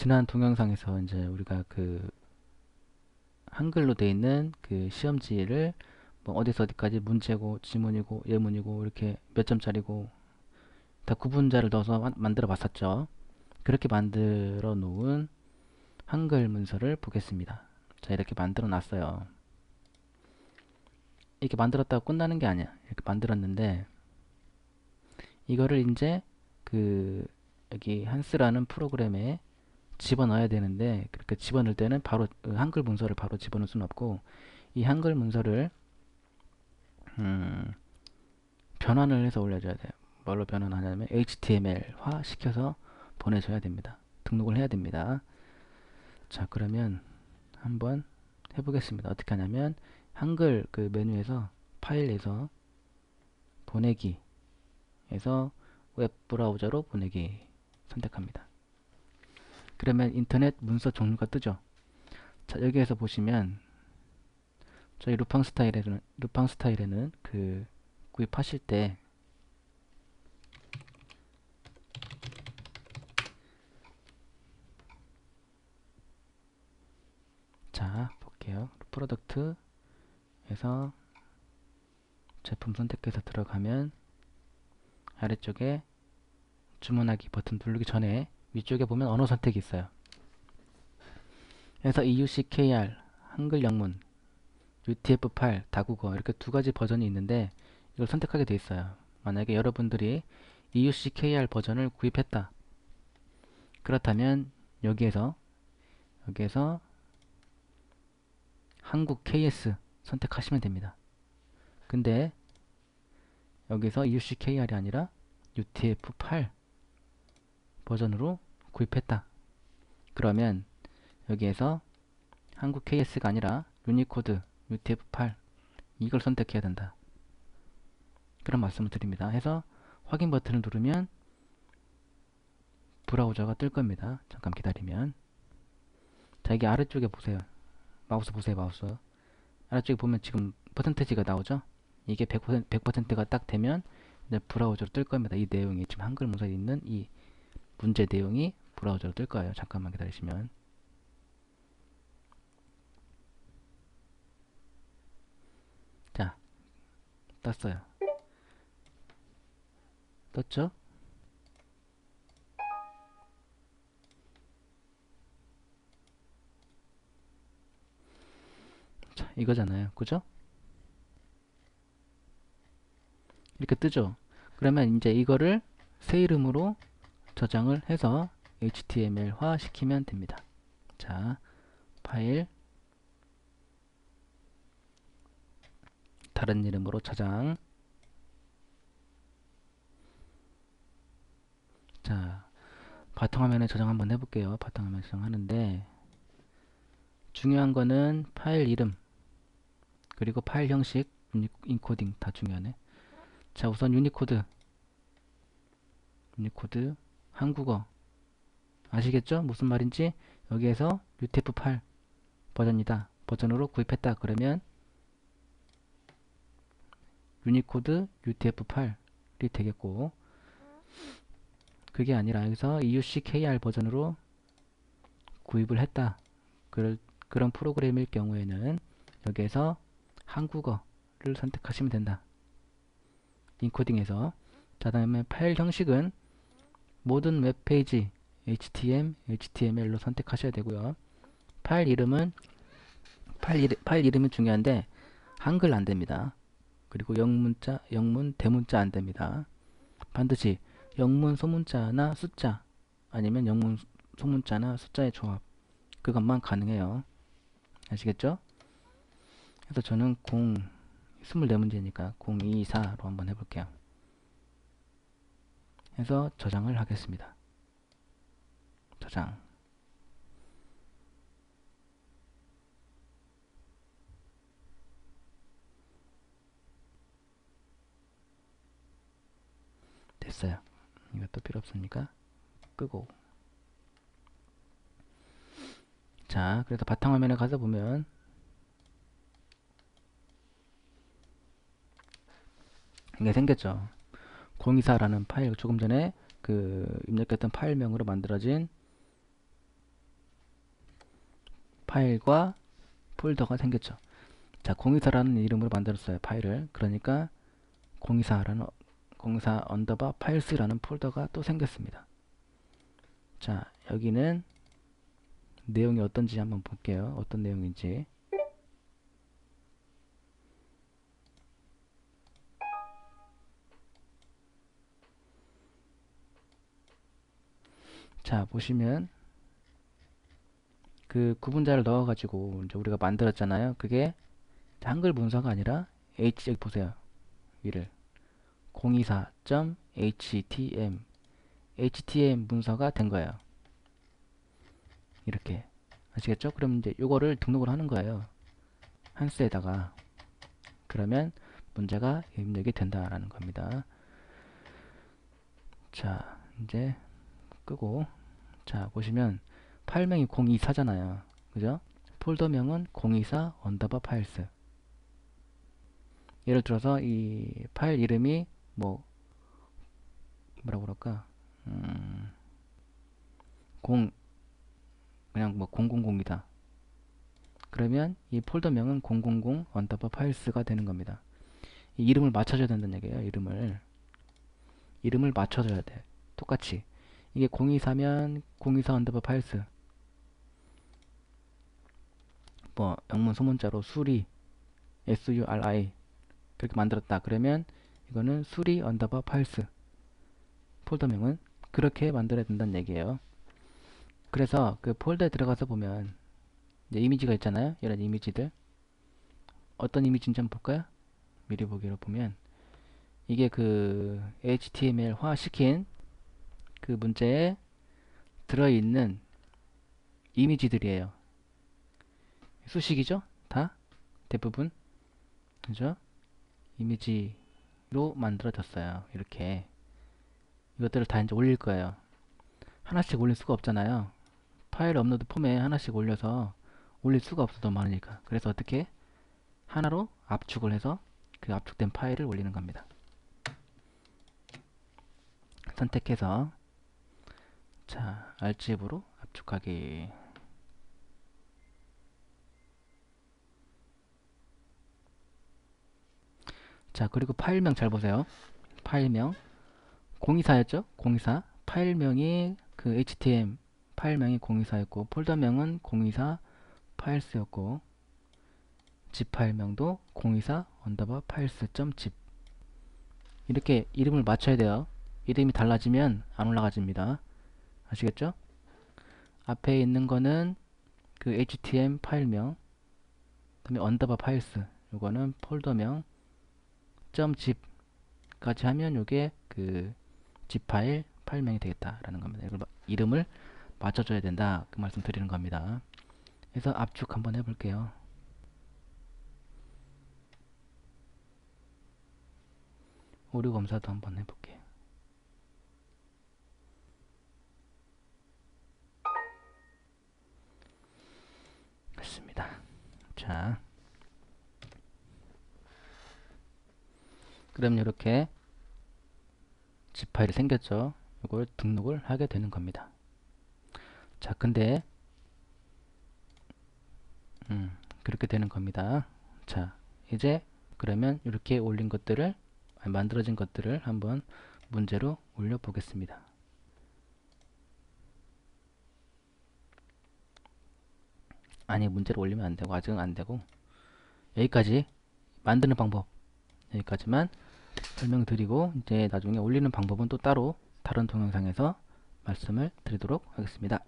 지난 동영상에서 이제 우리가 그 한글로 돼 있는 그 시험지를 뭐 어디서 어디까지 문제고 지문이고 예문이고 이렇게 몇 점짜리고 다 구분자를 넣어서 만들어 봤었죠. 그렇게 만들어 놓은 한글 문서를 보겠습니다. 자, 이렇게 만들어 놨어요. 이렇게 만들었다고 끝나는 게 아니야. 이렇게 만들었는데 이거를 이제 그 여기 한스라는 프로그램에 집어넣어야 되는데 그렇게 집어넣을 때는 바로 한글 문서를 바로 집어넣을 수는 없고 이 한글 문서를 음, 변환을 해서 올려줘야 돼요. 뭘로 변환하냐면 HTML화 시켜서 보내줘야 됩니다. 등록을 해야 됩니다. 자, 그러면 한번 해보겠습니다. 어떻게 하냐면 한글 그 메뉴에서 파일에서 보내기에서 웹 브라우저로 보내기 선택합니다. 그러면 인터넷 문서 종류가 뜨죠. 자, 여기에서 보시면 저희 루팡 스타일에는 그 구입하실 때 자, 볼게요. 프로덕트에서 제품 선택해서 들어가면 아래쪽에 주문하기 버튼 누르기 전에 위쪽에 보면 언어 선택이 있어요. 그래서 EUCKR 한글 영문, UTF-8 다국어 이렇게 두 가지 버전이 있는데 이걸 선택하게 돼 있어요. 만약에 여러분들이 EUCKR 버전을 구입했다. 그렇다면 여기에서 한국 KS 선택하시면 됩니다. 근데 여기서 EUCKR이 아니라 UTF-8 버전으로 구입했다. 그러면 여기에서 한국 KS가 아니라 유니코드 UTF-8 이걸 선택해야 된다. 그런 말씀을 드립니다. 해서 확인 버튼을 누르면 브라우저가 뜰 겁니다. 잠깐 기다리면. 자, 여기 아래쪽에 보세요. 마우스 보세요, 마우스. 아래쪽에 보면 지금 퍼센테지가 나오죠? 이게 100%가 딱 되면 이제 브라우저로 뜰 겁니다. 이 내용이 지금 한글 문서에 있는 이 문제 내용이 브라우저로 뜰 거예요. 잠깐만 기다리시면. 자, 떴어요. 떴죠? 자, 이거잖아요. 그죠? 이렇게 뜨죠? 그러면 이제 이거를 새 이름으로 저장을 해서 HTML화 시키면 됩니다. 자, 파일 다른 이름으로 저장. 자, 바탕화면에 저장 한번 해볼게요. 바탕화면 저장하는데 중요한 거는 파일 이름 그리고 파일 형식 인코딩 다 중요하네. 자, 우선 유니코드 한국어 아시겠죠? 무슨 말인지. 여기에서 UTF-8 버전이다. 버전으로 구입했다. 그러면 유니코드 UTF-8이 되겠고, 그게 아니라 여기서 EUCKR 버전으로 구입을 했다. 그런 프로그램일 경우에는 여기에서 한국어를 선택하시면 된다. 인코딩에서. 자, 다음에 파일 형식은 모든 웹페이지 HTML로 선택하셔야 되고요. 파일 이름은 파일 이름이 중요한데 한글 안 됩니다. 그리고 영문자, 영문, 대문자 안 됩니다. 반드시 영문, 소문자나 숫자 아니면 영문, 소문자나 숫자의 조합 그것만 가능해요. 아시겠죠? 그래서 저는 24문제니까 024로 한번 해볼게요. 해서 저장을 하겠습니다. 저장. 됐어요. 이것도 필요 없으니까 끄고. 자, 그래서 바탕화면에 가서 보면 이게 생겼죠. 024라는 파일, 조금 전에 그 입력했던 파일명으로 만들어진 파일과 폴더가 생겼죠. 자, 공이사라는 이름으로 만들었어요. 파일을. 그러니까 공이사 언더바 파일스라는 폴더가 또 생겼습니다. 자, 여기는 내용이 어떤지 한번 볼게요. 어떤 내용인지. 자, 보시면 그 구분자를 넣어가지고 이제 우리가 만들었잖아요. 그게 한글 문서가 아니라 여기 보세요. 위를 024.htm HTML 문서가 된 거예요. 이렇게 아시겠죠? 그럼 이제 이거를 등록을 하는 거예요. 한스에다가. 그러면 문제가 입력이 된다라는 겁니다. 자, 이제 끄고, 자, 보시면 파일명이 024잖아요. 그죠? 폴더명은 024 언더바 파일스. 예를 들어서 이 파일 이름이 뭐라고 그럴까? 0 그냥 000이다. 그러면 이 폴더명은 000 언더바 파일스가 되는 겁니다. 이 이름을 맞춰줘야 된다는 얘기예요. 이름을 맞춰줘야 돼. 똑같이. 이게 024면 024 언더바 파일스. 영문 소문자로 수리 SURI 그렇게 만들었다. 그러면 이거는 수리 언더바 파일스. 폴더명은 그렇게 만들어야 된다는 얘기예요. 그래서 그 폴더에 들어가서 보면 이제 이미지가 있잖아요. 이런 이미지들. 어떤 이미지인지 한번 볼까요? 미리 보기로 보면 이게 그 HTML화 시킨 그 문제에 들어있는 이미지들이에요. 수식이죠? 다? 대부분. 그죠? 이미지로 만들어졌어요. 이렇게. 이것들을 다 이제 올릴 거예요. 하나씩 올릴 수가 없잖아요. 파일 업로드 폼에 하나씩 올려서 올릴 수가 없어. 너무 많으니까. 그래서 어떻게? 하나로 압축을 해서 그 압축된 파일을 올리는 겁니다. 선택해서 자, 알집으로 압축하기. 자, 그리고 파일명 잘 보세요. 파일명 024였죠? 024 파일명이 그 HTML 파일명이 024였고 폴더명은 024 파일스였고 zip 파일명도 024 언더바 파일스.zip 이렇게 이름을 맞춰야 돼요. 이름이 달라지면 안 올라가집니다. 아시겠죠? 앞에 있는 거는 그 HTML 파일명 그다음에 언더바 파일스 요거는 폴더명 .zip 까지 하면 요게 그 zip 파일명이 되겠다라는 겁니다. 이걸 이름을 맞춰줘야 된다 그 말씀 드리는 겁니다. 그래서 압축 한번 해볼게요. 오류 검사도 한번 해볼게요. 됐습니다. 자, 그럼 이렇게 zip 파일이 생겼죠. 이걸 등록을 하게 되는 겁니다. 자, 근데 그렇게 되는 겁니다. 자, 이제 그러면 이렇게 올린 것들을 만들어진 것들을 한번 문제로 올려 보겠습니다. 아니, 문제로 올리면 안 되고 아직은 안 되고 여기까지 만드는 방법 여기까지만 설명드리고 이제 나중에 올리는 방법은 또 따로 다른 동영상에서 말씀을 드리도록 하겠습니다.